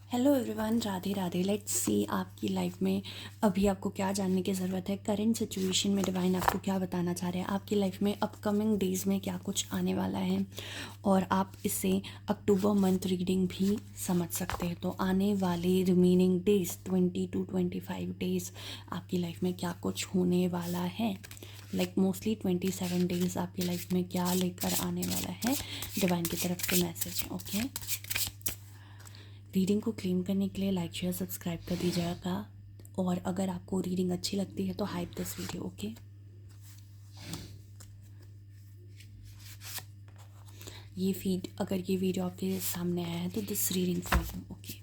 Hello everyone, Radhe Radhe. Let's see आपकी life में अभी आपको क्या जानने की ज़रूरत है। करंट सिचुएशन में डिवाइन आपको क्या बताना चाह रहे हैं। आपकी लाइफ में अपकमिंग डेज़ में क्या कुछ आने वाला है और आप इससे अक्टूबर मंथ रीडिंग भी समझ सकते हैं। तो आने वाले रिमेनिंग डेज़ 20 to 25 डेज़ आपकी लाइफ में क्या कुछ होने वाला है। मोस्टली 27 डेज़ आपकी लाइफ में क्या लेकर आने वाला है। डिवाइन की तरफ से मैसेज है। ओके, रीडिंग को क्लेम करने के लिए लाइक शेयर सब्सक्राइब कर दीजिएगा और अगर आपको रीडिंग अच्छी लगती है तो हाइप दिस वीडियो। ओके, अगर ये वीडियो आपके सामने आया है तो this reading for you. Okay,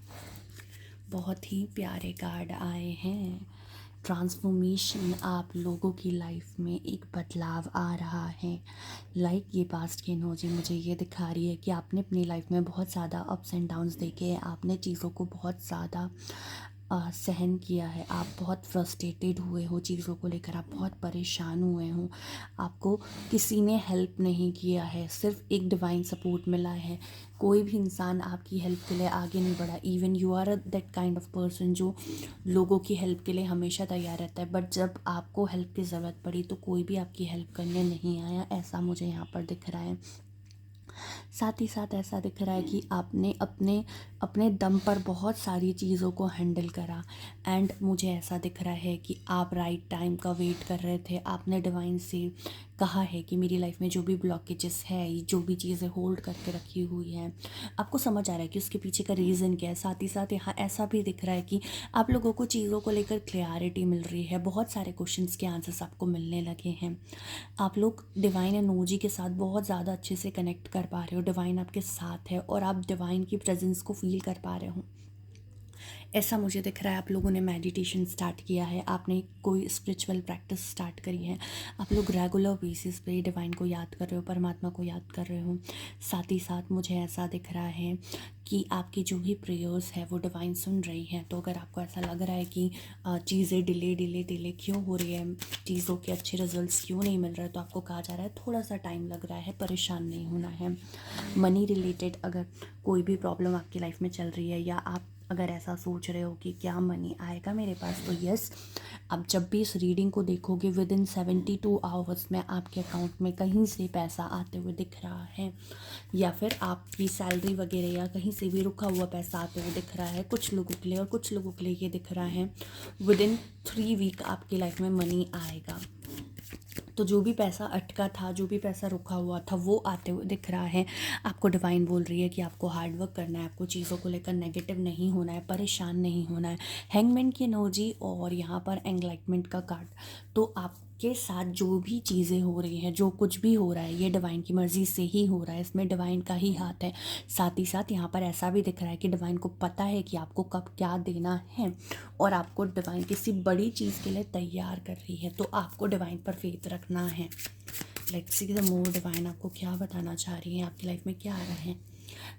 बहुत ही प्यारे कार्ड आए हैं। ट्रांसफॉर्मेशन, आप लोगों की लाइफ में एक बदलाव आ रहा है। ये पास्ट की एनर्जी मुझे ये दिखा रही है कि आपने अपनी लाइफ में बहुत ज़्यादा अप्स एंड डाउन्स देखे हैं। आपने चीज़ों को बहुत ज़्यादा सहन किया है। आप बहुत फ्रस्ट्रेटेड हुए हो चीज़ों को लेकर, आप बहुत परेशान हुए हो। आपको किसी ने हेल्प नहीं किया है, सिर्फ एक डिवाइन सपोर्ट मिला है। कोई भी इंसान आपकी हेल्प के लिए आगे नहीं बढ़ा। Even you are that kind of person जो लोगों की हेल्प के लिए हमेशा तैयार रहता है, बट जब आपको हेल्प की ज़रूरत पड़ी तो कोई भी आपकी हेल्प करने नहीं आया। ऐसा मुझे यहाँ पर दिख रहा है। साथ ही साथ ऐसा दिख रहा है कि आपने अपने अपने दम पर बहुत सारी चीज़ों को हैंडल करा। एंड मुझे ऐसा दिख रहा है कि आप राइट टाइम का वेट कर रहे थे। आपने डिवाइन से कहा है कि मेरी लाइफ में जो भी ब्लॉकेजेस है, जो भी चीज़ें होल्ड करके रखी हुई हैं, आपको समझ आ रहा है कि उसके पीछे का रीज़न क्या है। साथ ही साथ यहाँ ऐसा भी दिख रहा है कि आप लोगों को चीज़ों को लेकर क्लैरिटी मिल रही है। बहुत सारे क्वेश्चंस के आंसर्स आपको मिलने लगे हैं। आप लोग डिवाइन एनर्जी के साथ बहुत ज़्यादा अच्छे से कनेक्ट कर पा रहे हो। डिवाइन आपके साथ है और आप डिवाइन की प्रेजेंस को फील कर पा रहे हो। ऐसा मुझे दिख रहा है। आप लोगों ने मेडिटेशन स्टार्ट किया है, आपने कोई स्पिरिचुअल प्रैक्टिस स्टार्ट करी है। आप लोग रेगुलर बेसिस पे डिवाइन को याद कर रहे हो, परमात्मा को याद कर रहे हो। साथ ही साथ मुझे ऐसा दिख रहा है कि आपकी जो भी प्रेयर्स है वो डिवाइन सुन रही हैं। तो अगर आपको ऐसा लग रहा है कि चीज़ें डिले डिले डिले क्यों हो रही है, चीज़ों के अच्छे रिजल्ट्स क्यों नहीं मिल रहे, तो आपको कहा जा रहा है थोड़ा सा टाइम लग रहा है, परेशान नहीं होना है। मनी रिलेटेड अगर कोई भी प्रॉब्लम आपकी लाइफ में चल रही है या आप अगर ऐसा सोच रहे हो कि क्या मनी आएगा मेरे पास, तो यस, आप जब भी इस रीडिंग को देखोगे विद इन 72 आवर्स में आपके अकाउंट में कहीं से पैसा आते हुए दिख रहा है, या फिर आपकी सैलरी वगैरह या कहीं से भी रुका हुआ पैसा आते हुए दिख रहा है कुछ लोगों के लिए। और कुछ लोगों के लिए ये दिख रहा है विद इन 3 वीक आपकी लाइफ में मनी आएगा। तो जो भी पैसा अटका था, जो भी पैसा रुका हुआ था, वो आते हुए दिख रहा है। आपको डिवाइन बोल रही है कि आपको हार्ड वर्क करना है, आपको चीज़ों को लेकर नेगेटिव नहीं होना है, परेशान नहीं होना है। हैंगमैन की एनर्जी और यहाँ पर एंगलाइटमेंट का कार्ड। तो आपके साथ जो भी चीज़ें हो रही हैं, जो कुछ भी हो रहा है, ये डिवाइन की मर्ज़ी से ही हो रहा है, इसमें डिवाइन का ही हाथ है। साथ ही साथ यहाँ पर ऐसा भी दिख रहा है कि डिवाइन को पता है कि आपको कब क्या देना है और आपको डिवाइन किसी बड़ी चीज़ के लिए तैयार कर रही है। तो आपको डिवाइन पर फेथ रखना है। Let's see the more divine आपको क्या बताना चाह रही है, आपकी लाइफ में क्या आ रहा है।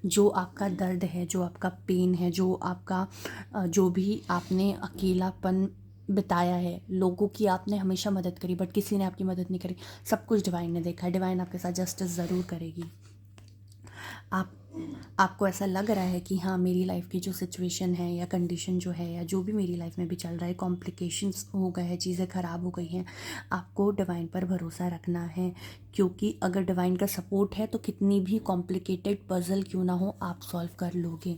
जो आपका दर्द है, जो आपका पेन है, जो आपका जो भी आपने अकेलापन बिताया है, लोगों की आपने हमेशा मदद करी बट किसी ने आपकी मदद नहीं करी, सब कुछ डिवाइन ने देखा है। डिवाइन आपके साथ जस्टिस ज़रूर करेगी। आप आपको ऐसा लग रहा है कि हाँ, मेरी लाइफ की जो सिचुएशन है या कंडीशन जो है या जो भी मेरी लाइफ में भी चल रहा है, कॉम्प्लिकेशंस हो गए हैं, चीज़ें ख़राब हो गई हैं, आपको डिवाइन पर भरोसा रखना है। क्योंकि अगर डिवाइन का सपोर्ट है तो कितनी भी कॉम्प्लिकेटेड पजल क्यों ना हो, आप सॉल्व कर लोगे।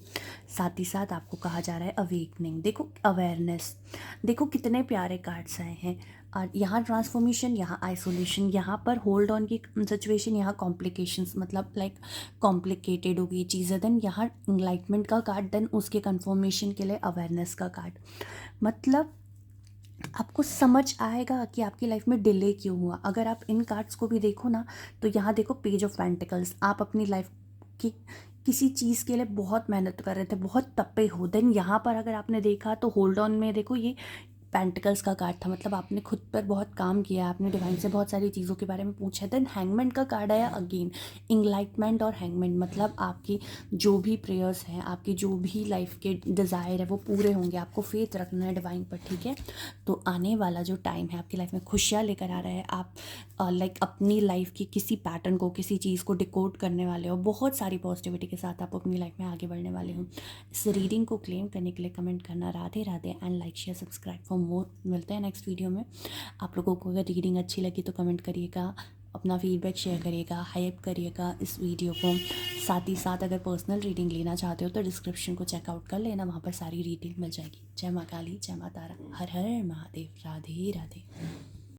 साथ ही साथ आपको कहा जा रहा है अवेकनिंग। देखो, अवेयरनेस, देखो कितने प्यारे कार्ड्स आए हैं। और यहाँ ट्रांसफॉर्मेशन, यहाँ आइसोलेशन, यहाँ पर होल्ड ऑन की सिचुएशन, यहाँ कॉम्प्लिकेशंस, मतलब कॉम्प्लिकेटेड हो गई चीज़ें। देन यहाँ इंलाइटमेंट का कार्ड, देन उसके कन्फर्मेशन के लिए अवेयरनेस का कार्ड। मतलब आपको समझ आएगा कि आपकी लाइफ में डिले क्यों हुआ। अगर आप इन कार्ड्स को भी देखो ना, तो यहाँ देखो पेज ऑफ पेंटिकल्स, आप अपनी लाइफ की किसी चीज़ के लिए बहुत मेहनत कर रहे थे, बहुत तपे हो। देन यहाँ पर अगर आपने देखा तो होल्ड ऑन में देखो, ये पेंटिकल्स का कार्ड था, मतलब आपने खुद पर बहुत काम किया, आपने डिवाइन से बहुत सारी चीज़ों के बारे में पूछा। देन हैंगमैन का कार्ड आया अगेन, इनलाइटमेंट और हैंगमैन, मतलब आपकी जो भी प्रेयर्स हैं, आपकी जो भी लाइफ के डिज़ायर है वो पूरे होंगे। आपको फेथ रखना है डिवाइन पर, ठीक है। तो आने वाला जो टाइम है आपकी लाइफ में खुशियाँ लेकर आ रहा है। आप लाइक अपनी लाइफ की किसी पैटर्न को, किसी चीज़ को डिकोड करने वाले हो। बहुत सारी पॉजिटिविटी के साथ आप अपनी लाइफ में आगे बढ़ने वाले हो। इस रीडिंग को क्लेम करने के लिए कमेंट करना Radhe Radhe and like share subscribe for more. मिलते हैं नेक्स्ट वीडियो में। आप लोगों को अगर रीडिंग अच्छी लगी तो कमेंट करिएगा, अपना फीडबैक शेयर करिएगा, हाइप करिएगा इस वीडियो को। साथ ही साथ अगर पर्सनल रीडिंग लेना चाहते हो तो डिस्क्रिप्शन को चेकआउट कर लेना, वहाँ पर सारी रीडिंग मिल जाएगी। जय माँ काली, जय माँ तारा, हर हर महादेव, राधे राधे।